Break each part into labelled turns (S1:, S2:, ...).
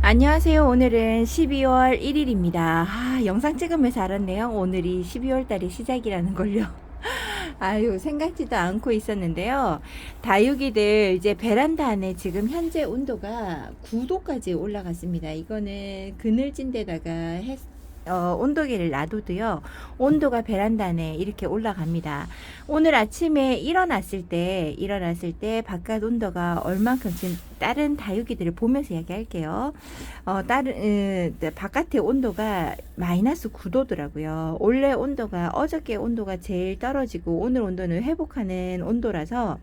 S1: 안녕하세요. 오늘은 12월 1일입니다. 영상 찍으면서 알았네요. 오늘이 12월 달이 시작이라는 걸요. 아유, 생각지도 않고 있었는데요. 다육이들 이제 베란다 안에 지금 현재 온도가 9도까지 올라갔습니다. 이거는 그늘진 데다가 온도계를 놔둬도요, 온도가 베란다 안에 이렇게 올라갑니다. 오늘 아침에 일어났을 때 바깥 온도가 얼만큼, 지금 다른 다육이들을 보면서 이야기할게요. 바깥의 온도가 마이너스 9도더라고요. 원래 온도가, 어저께 온도가 제일 떨어지고 오늘 온도는 회복하는 온도라서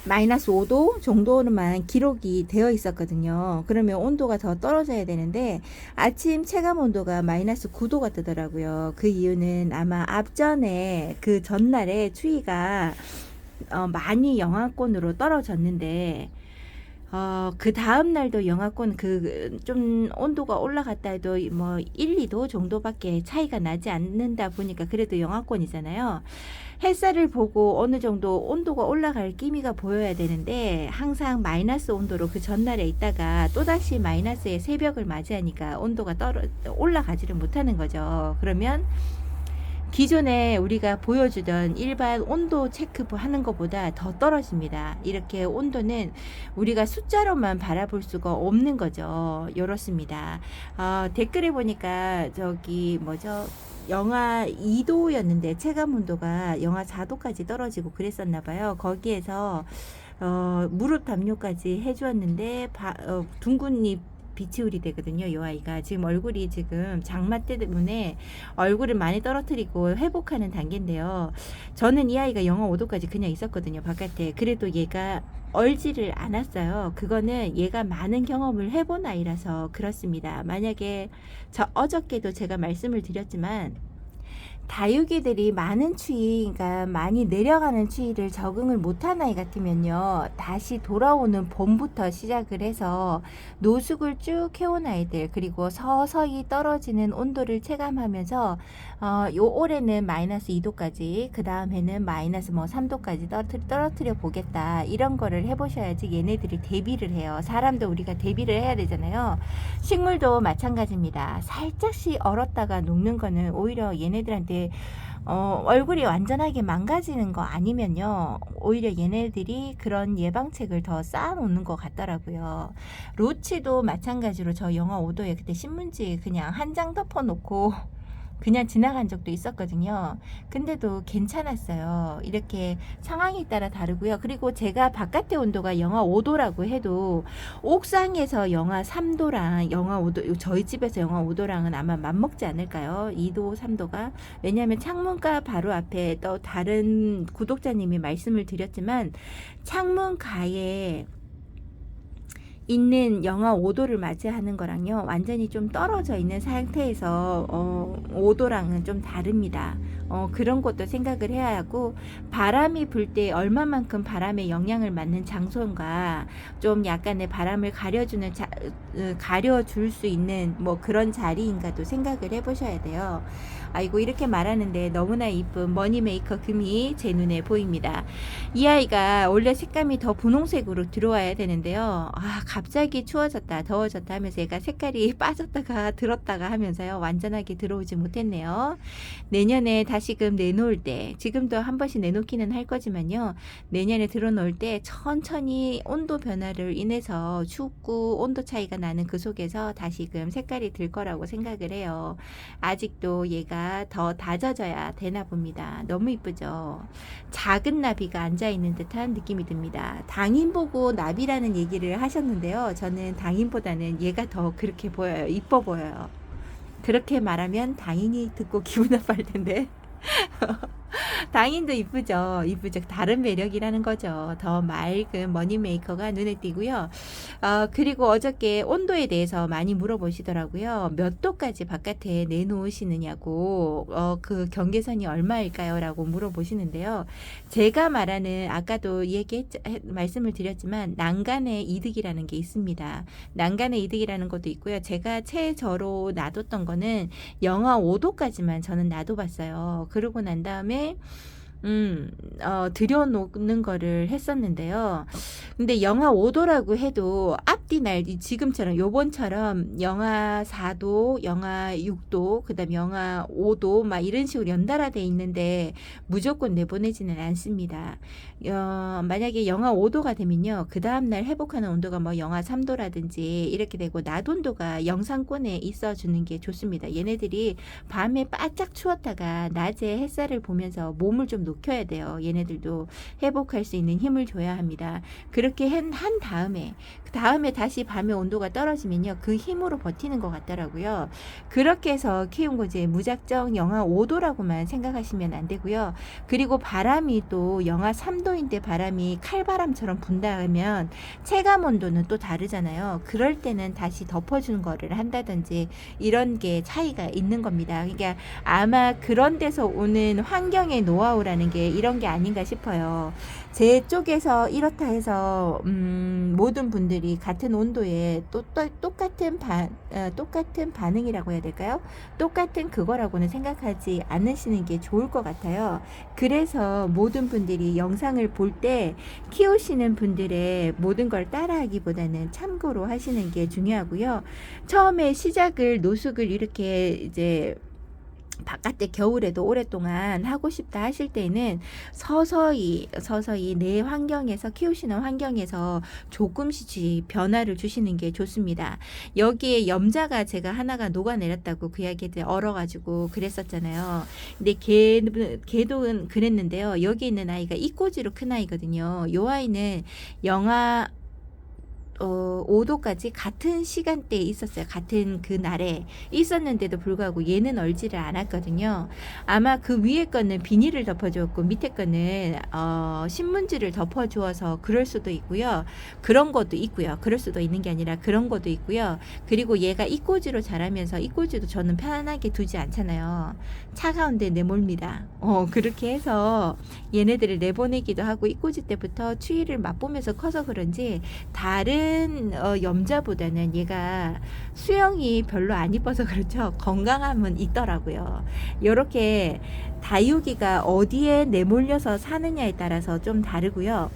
S1: 마이너스 5도 정도로만 기록이 되어 있었거든요. 그러면 온도가 더 떨어져야 되는데 아침 체감 온도가 마이너스 9도가 뜨더라고요. 그 이유는 아마 앞전에 그 전날에 추위가 많이 영하권으로 떨어졌는데 그 다음 날도 영하권 좀 온도가 올라갔다 해도 뭐 1, 2도 정도밖에 차이가 나지 않는다 보니까 그래도 영하권이잖아요. 햇살을 보고 어느 정도 온도가 올라갈 기미가 보여야 되는데 항상 마이너스 온도로 그 전날에 있다가 또다시 마이너스의 새벽을 맞이하니까 온도가 올라가지를 못하는 거죠. 그러면 기존에 우리가 보여주던 일반 온도 체크 하는 것보다 더 떨어집니다. 이렇게 온도는 우리가 숫자로만 바라볼 수가 없는 거죠. 이렇습니다. 댓글에 보니까 저기 뭐죠? 영하 2도였는데 체감 온도가 영하 4도까지 떨어지고 그랬었나 봐요. 거기에서 무릎 담요까지 해주었는데 둥근 잎 비치울이 되거든요. 이 아이가 지금 얼굴이 지금 장마 때문에 얼굴을 많이 떨어뜨리고 회복하는 단계인데요. 저는 이 아이가 영하 5도까지 그냥 있었거든요. 바깥에. 그래도 얘가 얼지를 않았어요. 그거는 얘가 많은 경험을 해본 아이라서 그렇습니다. 만약에 어저께도 제가 말씀을 드렸지만 다육이들이 많은 추위가 많이 내려가는 추위를 적응을 못한 아이 같으면요, 다시 돌아오는 봄부터 시작을 해서 노숙을 쭉 해온 아이들, 그리고 서서히 떨어지는 온도를 체감하면서 요 올해는 마이너스 2도까지, 그 다음에는 마이너스 뭐 3도까지 떨어뜨려 보겠다, 이런 거를 해보셔야지 얘네들이 대비를 해요. 사람도 우리가 대비를 해야 되잖아요. 식물도 마찬가지입니다. 살짝씩 얼었다가 녹는 거는 오히려 얘네들한테 얼굴이 완전하게 망가지는 거 아니면요, 오히려 얘네들이 그런 예방책을 더 쌓아놓는 것 같더라고요. 로치도 마찬가지로 저 영하 5도에 그때 신문지 그냥 한 장 덮어놓고 그냥 지나간 적도 있었거든요. 근데도 괜찮았어요. 이렇게 상황에 따라 다르고요. 그리고 제가 바깥의 온도가 영하 5도라고 해도 옥상에서 영하 3도랑 영하 5도, 저희 집에서 영하 5도랑은 아마 맞먹지 않을까요? 2도, 3도가. 왜냐하면 창문가 바로 앞에 또 다른 구독자님이 말씀을 드렸지만 창문가에 있는 영하 5도를 맞이하는 거랑요, 완전히 좀 떨어져 있는 상태에서 5도랑은 좀 다릅니다. 그런 것도 생각을 해야 하고, 바람이 불 때 얼마만큼 바람에 영향을 받는 장소인가, 좀 약간의 바람을 가려줄 수 있는 뭐 그런 자리인가도 생각을 해보셔야 돼요. 아이고, 이렇게 말하는데 너무나 이쁜 머니메이커 금이 제 눈에 보입니다. 이 아이가 원래 색감이 더 분홍색으로 들어와야 되는데요. 갑자기 추워졌다 더워졌다 하면서 얘가 색깔이 빠졌다가 들었다가 하면서요, 완전하게 들어오지 못했네요. 내년에 다시금 내놓을 때, 지금도 한 번씩 내놓기는 할 거지만요, 내년에 들어놓을 때 천천히 온도 변화를 인해서 춥고 온도 차이가 나는 그 속에서 다시금 색깔이 들 거라고 생각을 해요. 아직도 얘가 더 다져져야 되나 봅니다. 너무 이쁘죠? 작은 나비가 앉아있는 듯한 느낌이 듭니다. 당인 보고 나비라는 얘기를 하셨는데요, 저는 당인보다는 얘가 더 그렇게 보여요. 이뻐 보여요. 그렇게 말하면 당인이 듣고 기분 나빠할 텐데. 당인도 이쁘죠. 이쁘죠. 다른 매력이라는 거죠. 더 맑은 머니메이커가 눈에 띄고요. 그리고 어저께 온도에 대해서 많이 물어보시더라고요. 몇 도까지 바깥에 내놓으시느냐고, 그 경계선이 얼마일까요? 라고 물어보시는데요. 제가 말하는, 아까도 말씀을 드렸지만, 난간의 이득이라는 게 있습니다. 난간의 이득이라는 것도 있고요. 제가 최저로 놔뒀던 거는 영하 5도까지만 저는 놔둬봤어요. 그러고 난 다음에 들여놓는 거를 했었는데요. 근데 영하 5도라고 해도 앞뒤 날 지금처럼 요번처럼 영하 4도, 영하 6도, 그다음 영하 5도 막 이런 식으로 연달아 돼 있는데 무조건 내보내지는 않습니다. 만약에 영하 5도가 되면요. 그 다음 날 회복하는 온도가 뭐 영하 3도라든지 이렇게 되고 낮 온도가 영상권에 있어 주는 게 좋습니다. 얘네들이 밤에 바짝 추웠다가 낮에 햇살을 보면서 몸을 좀 녹여야 돼요. 얘네들도 회복할 수 있는 힘을 줘야 합니다. 그렇게 한 다음에 그 다음에 다시 밤의 온도가 떨어지면요. 그 힘으로 버티는 것 같더라고요. 그렇게 해서 키운 거지 무작정 영하 5도라고만 생각하시면 안 되고요. 그리고 바람이 또 영하 3도인데 바람이 칼바람처럼 분다 하면 체감 온도는 또 다르잖아요. 그럴 때는 다시 덮어주는 거를 한다든지 이런 게 차이가 있는 겁니다. 그러니까 아마 그런 데서 오는 환경의 노하우라는 게 이런 게 아닌가 싶어요. 제 쪽에서 이렇다 해서 모든 분들이 같은 온도에 똑같은 똑같은 반응이라고 해야 될까요? 똑같은 그거라고는 생각하지 않으시는 게 좋을 것 같아요. 그래서 모든 분들이 영상을 볼 때 키우시는 분들의 모든 걸 따라하기보다는 참고로 하시는 게 중요하고요. 처음에 시작을 노숙을 이렇게 이제 바깥에 겨울에도 오랫동안 하고 싶다 하실 때는 서서히 내 환경에서 키우시는 환경에서 조금씩 변화를 주시는 게 좋습니다. 여기에 염자가 제가 하나가 녹아내렸다고 그 이야기들 얼어가지고 그랬었잖아요. 근데 걔도 그랬는데요. 여기 있는 아이가 이꼬지로 큰 아이거든요. 요 아이는 영하 5도까지 같은 시간대에 있었어요. 같은 그 날에 있었는데도 불구하고 얘는 얼지를 않았거든요. 아마 그 위에 거는 비닐을 덮어주었고 밑에 거는 신문지를 덮어주어서 그럴 수도 있고요. 그런 것도 있고요. 그럴 수도 있는 게 아니라 그런 것도 있고요. 그리고 얘가 이꼬지로 자라면서 이꼬지도 저는 편안하게 두지 않잖아요. 차가운데 내몰입니다. 그렇게 해서 얘네들을 내보내기도 하고 이꼬지 때부터 추위를 맛보면서 커서 그런지 다른 염자보다는 얘가 수영이 별로 안 이뻐서 그렇죠. 건강함은 있더라고요. 이렇게 다육이가 어디에 내몰려서 사느냐에 따라서 좀 다르고요.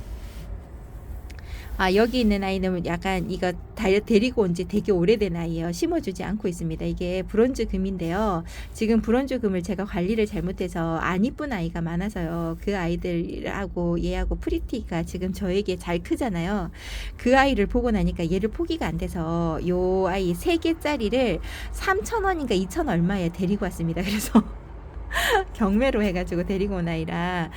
S1: 여기 있는 아이는 약간 이거 데리고 온 지 되게 오래된 아이예요. 심어주지 않고 있습니다. 이게 브론즈 금인데요. 지금 브론즈 금을 제가 관리를 잘못해서 안 이쁜 아이가 많아서요. 그 아이들하고 얘하고 프리티가 지금 저에게 잘 크잖아요. 그 아이를 보고 나니까 얘를 포기가 안 돼서 요 아이 3개짜리를 3,000원인가 2,000 얼마에 데리고 왔습니다. 그래서 경매로 해가지고 데리고 온 아이라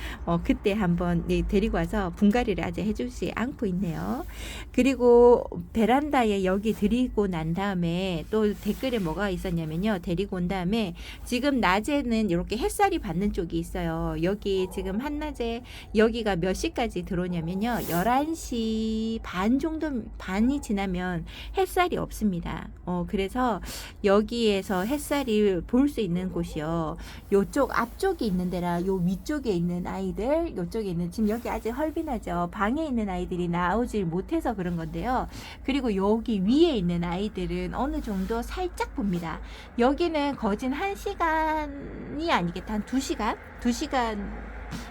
S1: 그때 한번 데리고 와서 분갈이를 아직 해주지 않고 있네요. 그리고 베란다에 여기 데리고 난 다음에 또 댓글에 뭐가 있었냐면요. 데리고 온 다음에 지금 낮에는 이렇게 햇살이 받는 쪽이 있어요. 여기 지금 한낮에 여기가 몇 시까지 들어오냐면요. 11시 반 정도 반이 지나면 햇살이 없습니다. 그래서 여기에서 햇살이 볼 수 있는 곳이요. 요쪽 앞쪽에 있는 데라 요 위쪽에 있는 아이들 요쪽에 있는 지금 여기 아직 헐빈하죠. 방에 있는 아이들이 나오질 못해서 그런 건데요. 그리고 여기 위에 있는 아이들은 어느 정도 살짝 봅니다. 여기는 거진 1시간이 아니겠다. 한 2시간? 2시간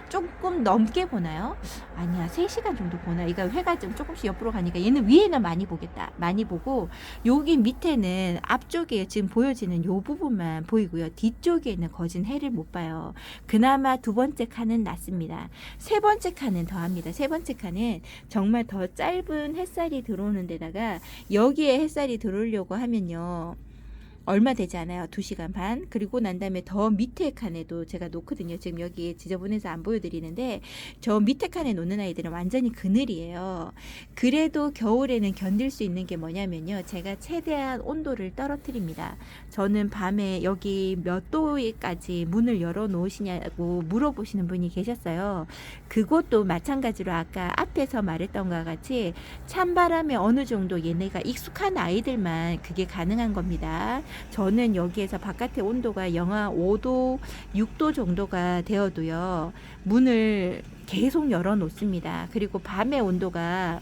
S1: 조금 넘게 보나요? 아니야, 3시간 정도 보나? 이거 회가 좀 조금씩 옆으로 가니까 얘는 위에는 많이 보겠다. 많이 보고 여기 밑에는 앞쪽에 지금 보여지는 요 부분만 보이고요. 뒤쪽에는 거진 해를 못 봐요. 그나마 두 번째 칸은 낫습니다. 세 번째 칸은 더합니다. 세 번째 칸은 정말 더 짧은 햇살이 들어오는 데다가 여기에 햇살이 들어오려고 하면요. 얼마 되지 않아요. 2시간 반. 그리고 난 다음에 더 밑에 칸에도 제가 놓거든요. 지금 여기 지저분해서 안 보여드리는데 저 밑에 칸에 놓는 아이들은 완전히 그늘이에요. 그래도 겨울에는 견딜 수 있는 게 뭐냐면요. 제가 최대한 온도를 떨어뜨립니다. 저는 밤에 여기 몇 도까지 문을 열어 놓으시냐고 물어보시는 분이 계셨어요. 그것도 마찬가지로 아까 앞에서 말했던 것과 같이 찬바람에 어느 정도 얘네가 익숙한 아이들만 그게 가능한 겁니다. 저는 여기에서 바깥의 온도가 영하 5도, 6도 정도가 되어도요. 문을 계속 열어 놓습니다. 그리고 밤의 온도가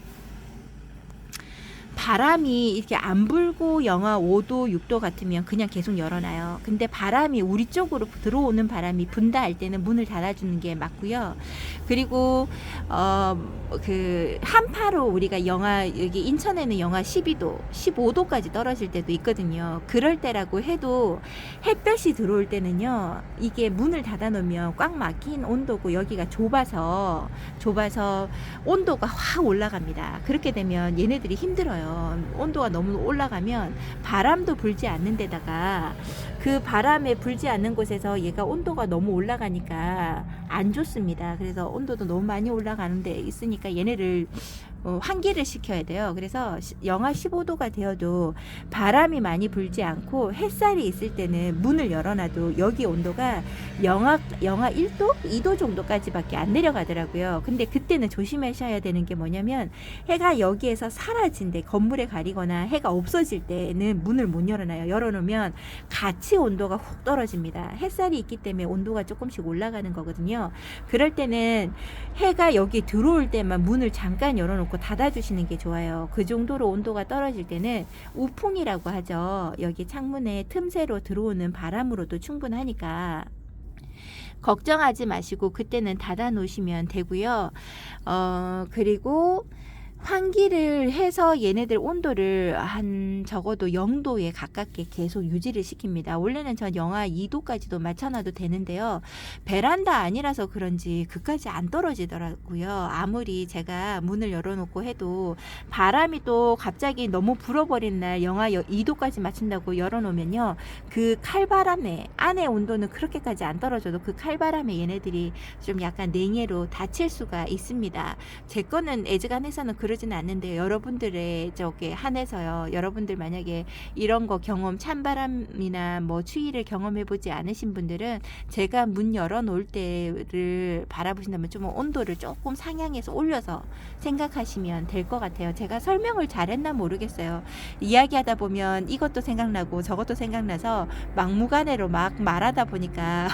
S1: 바람이 이렇게 안 불고 영하 5도, 6도 같으면 그냥 계속 열어놔요. 근데 바람이 우리 쪽으로 들어오는 바람이 분다 할 때는 문을 닫아주는 게 맞고요. 그리고 그 한파로 우리가 여기 인천에는 영하 12도, 15도까지 떨어질 때도 있거든요. 그럴 때라고 해도 햇볕이 들어올 때는요, 이게 문을 닫아 놓으면 꽉 막힌 온도고 여기가 좁아서 온도가 확 올라갑니다. 그렇게 되면 얘네들이 힘들어요. 온도가 너무 올라가면 바람도 불지 않는 데다가 그 바람에 불지 않는 곳에서 얘가 온도가 너무 올라가니까 안 좋습니다. 그래서 온도도 너무 많이 올라가는 데 있으니까 얘네를 환기를 시켜야 돼요. 그래서 영하 15도가 되어도 바람이 많이 불지 않고 햇살이 있을 때는 문을 열어놔도 여기 온도가 영하 1도, 2도 정도까지밖에 안 내려가더라고요. 근데 그때는 조심하셔야 되는 게 뭐냐면 해가 여기에서 사라진대, 건물에 가리거나 해가 없어질 때는 문을 못 열어놔요. 열어놓으면 같이 온도가 훅 떨어집니다. 햇살이 있기 때문에 온도가 조금씩 올라가는 거거든요. 그럴 때는 해가 여기 들어올 때만 문을 잠깐 열어놓고 닫아주시는 게 좋아요. 그 정도로 온도가 떨어질 때는 우풍이라고 하죠. 여기 창문에 틈새로 들어오는 바람으로도 충분하니까 걱정하지 마시고 그때는 닫아 놓으시면 되고요. 그리고 환기를 해서 얘네들 온도를 한 적어도 0도에 가깝게 계속 유지를 시킵니다. 원래는 전 영하 2도까지도 맞춰놔도 되는데요. 베란다 아니라서 그런지 그까지 안 떨어지더라고요. 아무리 제가 문을 열어놓고 해도 바람이 또 갑자기 너무 불어버린 날 영하 2도까지 맞춘다고 열어놓으면요. 그 칼바람에 안에 온도는 그렇게까지 안 떨어져도 그 칼바람에 얘네들이 좀 약간 냉해로 다칠 수가 있습니다. 제 거는 애즈간해서는 그러지는 않는데 여러분들의 저게 한해서요. 여러분들 만약에 이런 거 경험, 찬바람이나 뭐 추위를 경험해 보지 않으신 분들은 제가 문 열어 놓을 때를 바라보신다면 좀 온도를 조금 상향해서 올려서 생각하시면 될 것 같아요. 제가 설명을 잘했나 모르겠어요. 이야기하다 보면 이것도 생각나고 저것도 생각나서 막무가내로 막 말하다 보니까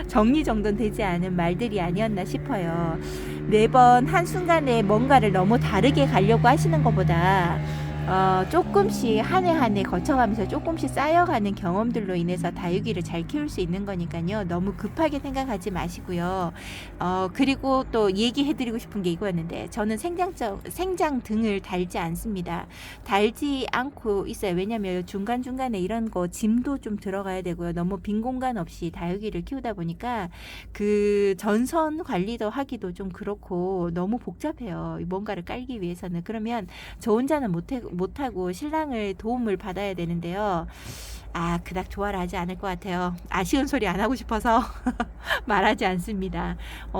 S1: 정리정돈 되지 않은 말들이 아니었나 싶어요. 매번 한순간에 뭔가를 너무 다르게 가려고 하시는 것보다 조금씩 한 해 한 해 거쳐가면서 조금씩 쌓여가는 경험들로 인해서 다육이를 잘 키울 수 있는 거니까요. 너무 급하게 생각하지 마시고요. 그리고 또 얘기해드리고 싶은 게 이거였는데 저는 생장 등을 달지 않습니다. 달지 않고 있어요. 왜냐하면 중간중간에 이런 거 짐도 좀 들어가야 되고요. 너무 빈 공간 없이 다육이를 키우다 보니까 그 전선 관리도 하기도 좀 그렇고 너무 복잡해요. 뭔가를 깔기 위해서는. 그러면 저 혼자는 못하고 신랑을 도움을 받아야 되는데요. 그닥 좋아라 하지 않을 것 같아요. 아쉬운 소리 안 하고 싶어서 말하지 않습니다.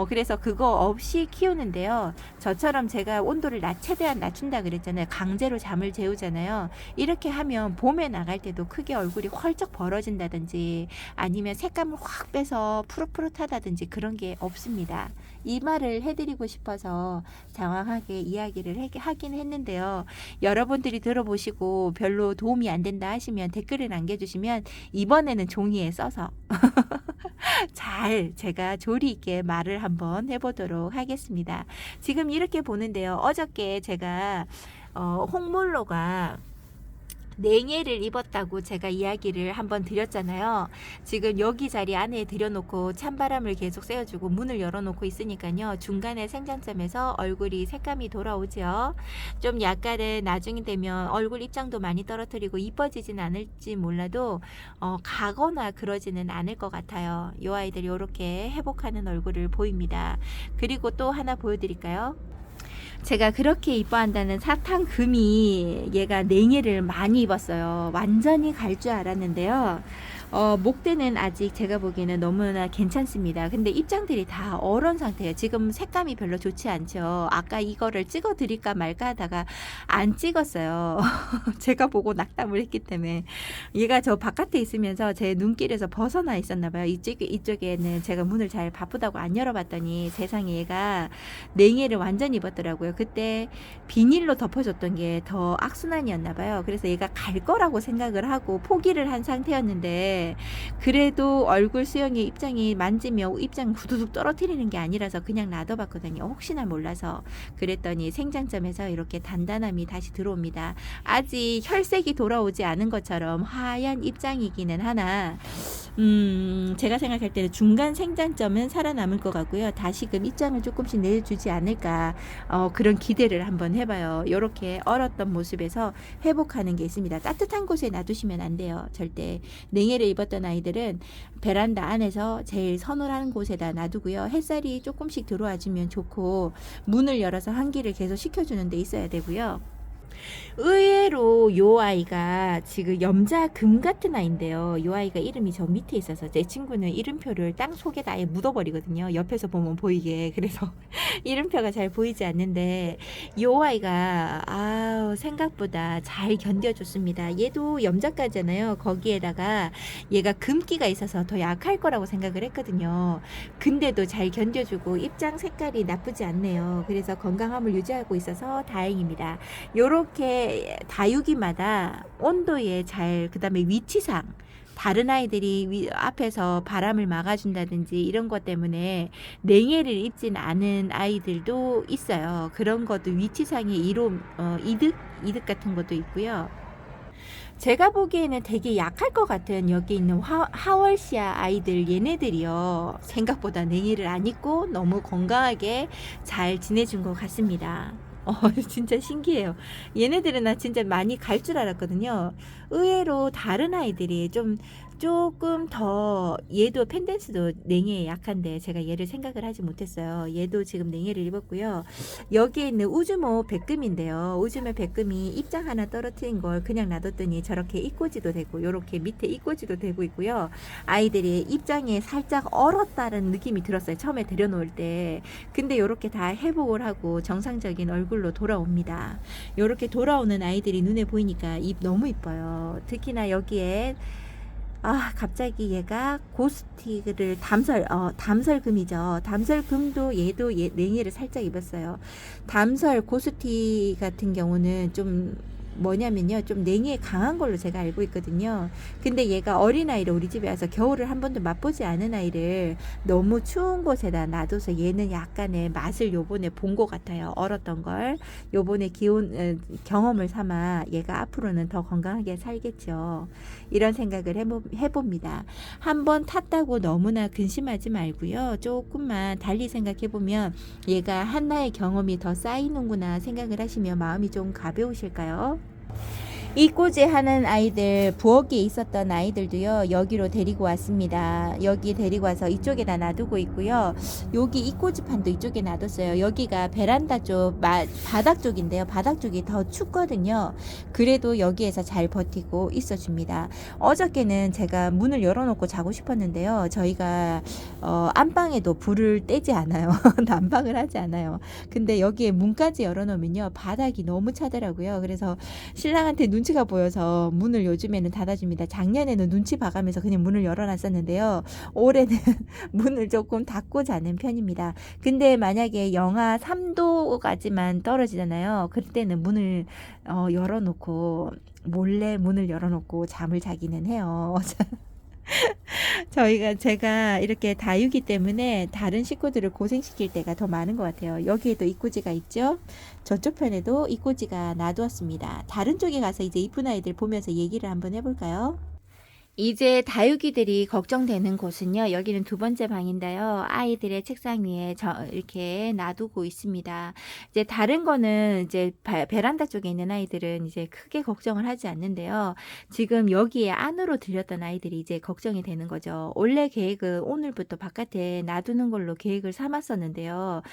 S1: 그래서 그거 없이 키우는데요. 저처럼 제가 온도를 최대한 낮춘다 그랬잖아요. 강제로 잠을 재우잖아요. 이렇게 하면 봄에 나갈 때도 크게 얼굴이 헐쩍 벌어진다든지 아니면 색감을 확 빼서 푸릇푸릇하다든지 그런 게 없습니다. 이 말을 해드리고 싶어서 장황하게 이야기를 하긴 했는데요. 여러분들이 들어보시고 별로 도움이 안 된다 하시면 댓글을 남겨주시면 이번에는 종이에 써서 잘 제가 조리 있게 말을 한번 해보도록 하겠습니다. 지금 이렇게 보는데요. 어저께 제가 홍몰로가 냉해를 입었다고 제가 이야기를 한번 드렸잖아요. 지금 여기 자리 안에 들여놓고 찬바람을 계속 쐬어주고 문을 열어놓고 있으니까요. 중간에 생장점에서 얼굴이 색감이 돌아오죠. 좀 약간은 나중에 되면 얼굴 입장도 많이 떨어뜨리고 이뻐지진 않을지 몰라도 가거나 그러지는 않을 것 같아요. 이 아이들이 이렇게 회복하는 얼굴을 보입니다. 그리고 또 하나 보여드릴까요? 제가 그렇게 이뻐한다는 사탕금이 얘가 냉해를 많이 입었어요. 완전히 갈 줄 알았는데요. 목대는 아직 제가 보기에는 너무나 괜찮습니다. 근데 입장들이 다 얼은 상태예요. 지금 색감이 별로 좋지 않죠. 아까 이거를 찍어 드릴까 말까 하다가 안 찍었어요. 제가 보고 낙담을 했기 때문에. 얘가 저 바깥에 있으면서 제 눈길에서 벗어나 있었나 봐요. 이쪽에는 제가 문을 잘 바쁘다고 안 열어봤더니 세상에 얘가 냉해를 완전히 입었더라고요. 그때 비닐로 덮어줬던 게 더 악순환이었나 봐요. 그래서 얘가 갈 거라고 생각을 하고 포기를 한 상태였는데 있는데 그래도 얼굴 수영의 입장이 만지면 입장 후두둑 떨어뜨리는 게 아니라서 그냥 놔둬봤거든요. 혹시나 몰라서. 그랬더니 생장점에서 이렇게 단단함이 다시 들어옵니다. 아직 혈색이 돌아오지 않은 것처럼 하얀 입장이기는 하나 제가 생각할 때는 중간 생장점은 살아남을 것 같고요. 다시금 입장을 조금씩 내주지 않을까 그런 기대를 한번 해봐요. 이렇게 얼었던 모습에서 회복하는 게 있습니다. 따뜻한 곳에 놔두시면 안 돼요. 절대. 냉해를 입었던 아이들은 베란다 안에서 제일 서늘한 곳에다 놔두고요. 햇살이 조금씩 들어와 주면 좋고 문을 열어서 환기를 계속 시켜주는 데 있어야 되고요. 의외로 요 아이가 지금 염자금 같은 아이인데요. 요 아이가 이름이 저 밑에 있어서 제 친구는 이름표를 땅 속에다 아예 묻어버리거든요. 옆에서 보면 보이게. 그래서 이름표가 잘 보이지 않는데 요 아이가 생각보다 잘 견뎌줬습니다. 얘도 염자가잖아요. 거기에다가 얘가 금기가 있어서 더 약할 거라고 생각을 했거든요. 근데도 잘 견뎌주고 입장 색깔이 나쁘지 않네요. 그래서 건강함을 유지하고 있어서 다행입니다. 요렇게 다육이마다 온도에 잘 그다음에 위치상 다른 아이들이 앞에서 바람을 막아준다든지 이런 것 때문에 냉해를 입진 않은 아이들도 있어요. 그런 것도 위치상의 이득 같은 것도 있고요. 제가 보기에는 되게 약할 것 같은 여기 있는 하월시아 아이들 얘네들이요. 생각보다 냉해를 안 입고 너무 건강하게 잘 지내준 것 같습니다. 진짜 신기해요. 얘네들은 나 진짜 많이 갈 줄 알았거든요. 의외로 다른 아이들이 조금 더 얘도 펜댄스도 냉해에 약한데 제가 얘를 생각을 하지 못했어요. 얘도 지금 냉해를 입었고요. 여기에 있는 우즈모 백금인데요. 우즈모 백금이 입장 하나 떨어뜨린 걸 그냥 놔뒀더니 저렇게 입꼬지도 되고 요렇게 밑에 입꼬지도 되고 있고요. 아이들이 입장에 살짝 얼었다는 느낌이 들었어요. 처음에 들여놓을 때. 근데 요렇게 다 회복을 하고 정상적인 얼굴로 돌아옵니다. 요렇게 돌아오는 아이들이 눈에 보이니까 너무 이뻐요. 특히나 여기에 갑자기 얘가 고스틱을 담설금이죠. 담설금도 얘도 냉해를 살짝 입었어요. 담설 고스틱 같은 경우는 좀 뭐냐면요. 좀 냉해 강한 걸로 제가 알고 있거든요. 근데 얘가 어린아이를 우리 집에 와서 겨울을 한 번도 맛보지 않은 아이를 너무 추운 곳에다 놔둬서 얘는 약간의 맛을 요번에 본 것 같아요. 얼었던 걸. 요번에 경험을 삼아 얘가 앞으로는 더 건강하게 살겠죠. 이런 생각을 해봅니다. 한번 탔다고 너무나 근심하지 말고요. 조금만 달리 생각해보면 얘가 한나의 경험이 더 쌓이는구나 생각을 하시면 마음이 좀 가벼우실까요? 이꼬지 하는 아이들, 부엌에 있었던 아이들도요, 여기로 데리고 왔습니다. 여기 데리고 와서 이쪽에다 놔두고 있고요. 여기 이꼬지판도 이쪽에 놔뒀어요. 여기가 베란다 쪽, 바닥 쪽인데요. 바닥 쪽이 더 춥거든요. 그래도 여기에서 잘 버티고 있어줍니다. 어저께는 제가 문을 열어놓고 자고 싶었는데요. 저희가, 안방에도 불을 떼지 않아요. 난방을 하지 않아요. 근데 여기에 문까지 열어놓으면요, 바닥이 너무 차더라고요. 그래서 신랑한테 눈치가 보여서 문을 요즘에는 닫아줍니다. 작년에는 눈치 봐가면서 그냥 문을 열어놨었는데요. 올해는 문을 조금 닫고 자는 편입니다. 근데 만약에 영하 3도까지만 떨어지잖아요. 그때는 문을 열어놓고 몰래 문을 열어놓고 잠을 자기는 해요. 제가 이렇게 다육이 때문에 다른 식구들을 고생시킬 때가 더 많은 것 같아요. 여기에도 이꼬지가 있죠. 저쪽 편에도 이꼬지가 놔두었습니다. 다른 쪽에 가서 이제 이쁜 아이들 보면서 얘기를 한번 해볼까요? 이제 다육이들이 걱정되는 곳은요. 여기는 두 번째 방인데요. 아이들의 책상 위에 이렇게 놔두고 있습니다. 이제 다른 거는 이제 베란다 쪽에 있는 아이들은 이제 크게 걱정을 하지 않는데요. 지금 여기에 안으로 들렸던 아이들이 이제 걱정이 되는 거죠. 원래 계획은 오늘부터 바깥에 놔두는 걸로 계획을 삼았었는데요.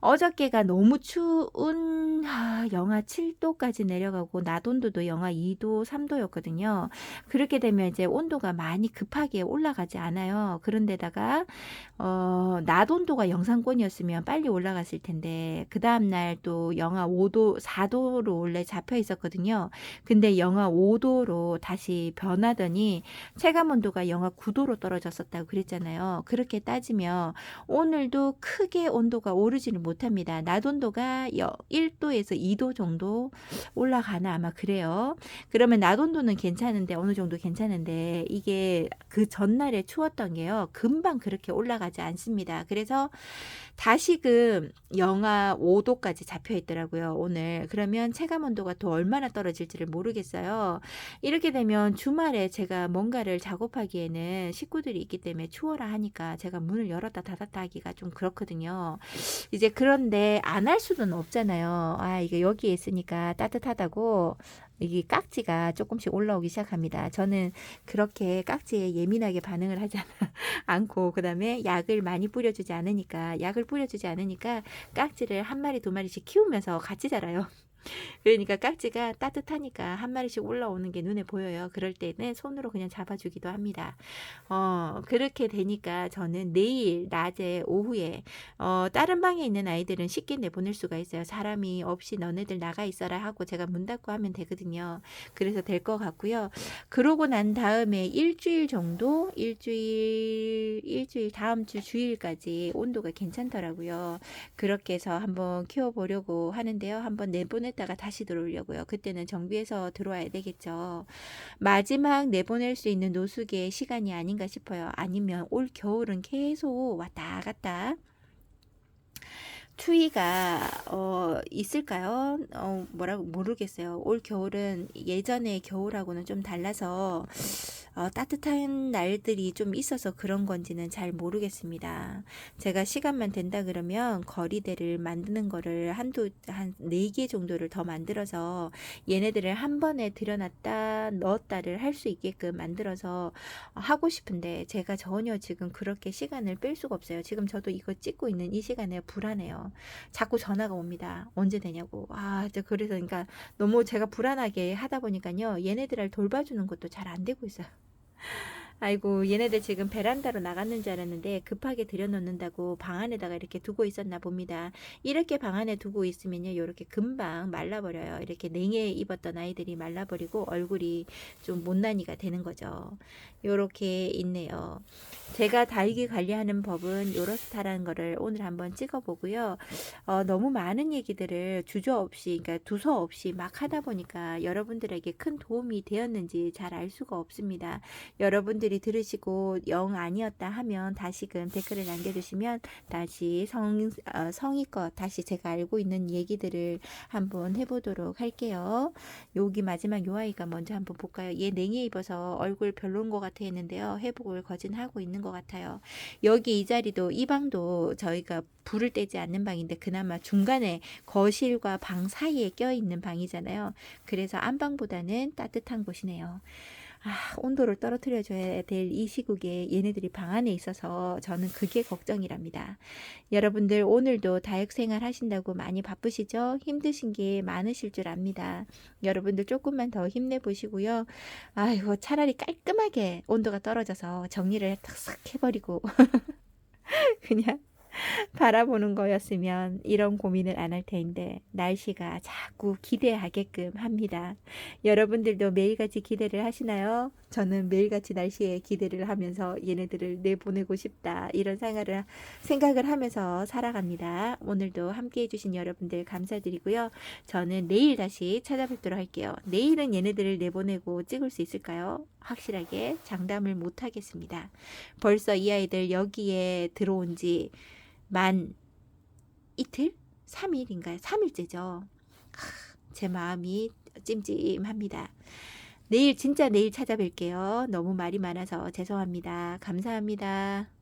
S1: 어저께가 너무 추운 영하 7도까지 내려가고 낮 온도도 영하 2도, 3도였거든요. 그렇게 되면 이제 온도가 많이 급하게 올라가지 않아요. 그런데다가 낮 온도가 영상권이었으면 빨리 올라갔을 텐데 그 다음날 또 영하 5도, 4도로 원래 잡혀 있었거든요. 근데 영하 5도로 다시 변하더니 체감 온도가 영하 9도로 떨어졌었다고 그랬잖아요. 그렇게 따지면 오늘도 크게 온도가 오르지는 못합니다. 낮 온도가 1도에서 2도 정도 올라가나 아마 그래요. 그러면 낮 온도는 괜찮은데 어느 정도 괜찮은데 이게 그 전날에 추웠던 게요. 금방 그렇게 올라가지 않습니다. 그래서 다시금 영하 5도까지 잡혀 있더라고요, 오늘. 그러면 체감 온도가 또 얼마나 떨어질지를 모르겠어요. 이렇게 되면 주말에 제가 뭔가를 작업하기에는 식구들이 있기 때문에 추워라 하니까 제가 문을 열었다 닫았다 하기가 좀 그렇거든요. 이제 그런데 안 할 수는 없잖아요. 아, 이게 여기에 있으니까 따뜻하다고 이게 깍지가 조금씩 올라오기 시작합니다. 저는 그렇게 깍지에 예민하게 반응을 하지 않고 그다음에 약을 많이 뿌려주지 않으니까 깍지를 한 마리 두 마리씩 키우면서 같이 자라요. 그러니까 깍지가 따뜻하니까 한 마리씩 올라오는 게 눈에 보여요. 그럴 때는 손으로 그냥 잡아주기도 합니다. 그렇게 되니까 저는 내일 낮에 오후에 다른 방에 있는 아이들은 쉽게 내보낼 수가 있어요. 사람이 없이 너네들 나가 있어라 하고 제가 문 닫고 하면 되거든요. 그래서 될 것 같고요. 그러고 난 다음에 일주일 정도 일주일 다음 주 주일까지 온도가 괜찮더라고요. 그렇게 해서 한번 키워보려고 하는데요. 한번 내보냈다가 다시 들어오려고요. 그때는 정비해서 들어와야 되겠죠. 마지막 내보낼 수 있는 노숙의 시간이 아닌가 싶어요. 아니면 올 겨울은 계속 왔다 갔다 추위가 있을까요? 뭐라고 모르겠어요. 올 겨울은 예전의 겨울하고는 좀 달라서 따뜻한 날들이 좀 있어서 그런 건지는 잘 모르겠습니다. 제가 시간만 된다 그러면 거리대를 만드는 거를 한 4개 정도를 더 만들어서 얘네들을 한 번에 들여놨다 넣었다를 할 수 있게끔 만들어서 하고 싶은데 제가 전혀 지금 그렇게 시간을 뺄 수가 없어요. 지금 저도 이거 찍고 있는 이 시간에 불안해요. 자꾸 전화가 옵니다. 언제 되냐고. 그래서 그러니까 너무 제가 불안하게 하다 보니까요. 얘네들을 돌봐주는 것도 잘 안 되고 있어요. 아이고, 얘네들 지금 베란다로 나갔는 줄 알았는데 급하게 들여놓는다고 방 안에다가 이렇게 두고 있었나 봅니다. 이렇게 방 안에 두고 있으면요, 이렇게 금방 말라버려요. 이렇게 냉해 입었던 아이들이 말라버리고 얼굴이 좀 못난이가 되는 거죠. 요렇게 있네요. 제가 다육이 관리하는 법은 요렇다라는 거를 오늘 한번 찍어보고요. 너무 많은 얘기들을 주저없이, 그러니까 두서 없이 막 하다 보니까 여러분들에게 큰 도움이 되었는지 잘 알 수가 없습니다. 여러분들이 들으시고 영 아니었다 하면 다시금 댓글을 남겨주시면 다시 성의껏 다시 제가 알고 있는 얘기들을 한번 해보도록 할게요. 여기 마지막 요 아이가 먼저 한번 볼까요? 얘 냉해 입어서 얼굴 별로인 것 같아 했는데요. 회복을 거진하고 있는 것 같아요. 여기 이 자리도 이 방도 저희가 불을 떼지 않는 방인데 그나마 중간에 거실과 방 사이에 껴있는 방이잖아요. 그래서 안방보다는 따뜻한 곳이네요. 온도를 떨어뜨려 줘야 될 이 시국에 얘네들이 방 안에 있어서 저는 그게 걱정이랍니다. 여러분들 오늘도 다육생활 하신다고 많이 바쁘시죠? 힘드신 게 많으실 줄 압니다. 여러분들 조금만 더 힘내보시고요. 아이고, 차라리 깔끔하게 온도가 떨어져서 정리를 탁싹 해버리고 그냥 바라보는 거였으면 이런 고민을 안 할 텐데 날씨가 자꾸 기대하게끔 합니다. 여러분들도 매일같이 기대를 하시나요? 저는 매일같이 날씨에 기대를 하면서 얘네들을 내보내고 싶다 이런 생각을 하면서 살아갑니다. 오늘도 함께 해주신 여러분들 감사드리고요. 저는 내일 다시 찾아뵙도록 할게요. 내일은 얘네들을 내보내고 찍을 수 있을까요? 확실하게 장담을 못 하겠습니다. 벌써 이 아이들 여기에 들어온 지 만 이틀? 3일인가요? 3일째죠. 제 마음이 찜찜합니다. 진짜 내일 찾아뵐게요. 너무 말이 많아서 죄송합니다. 감사합니다.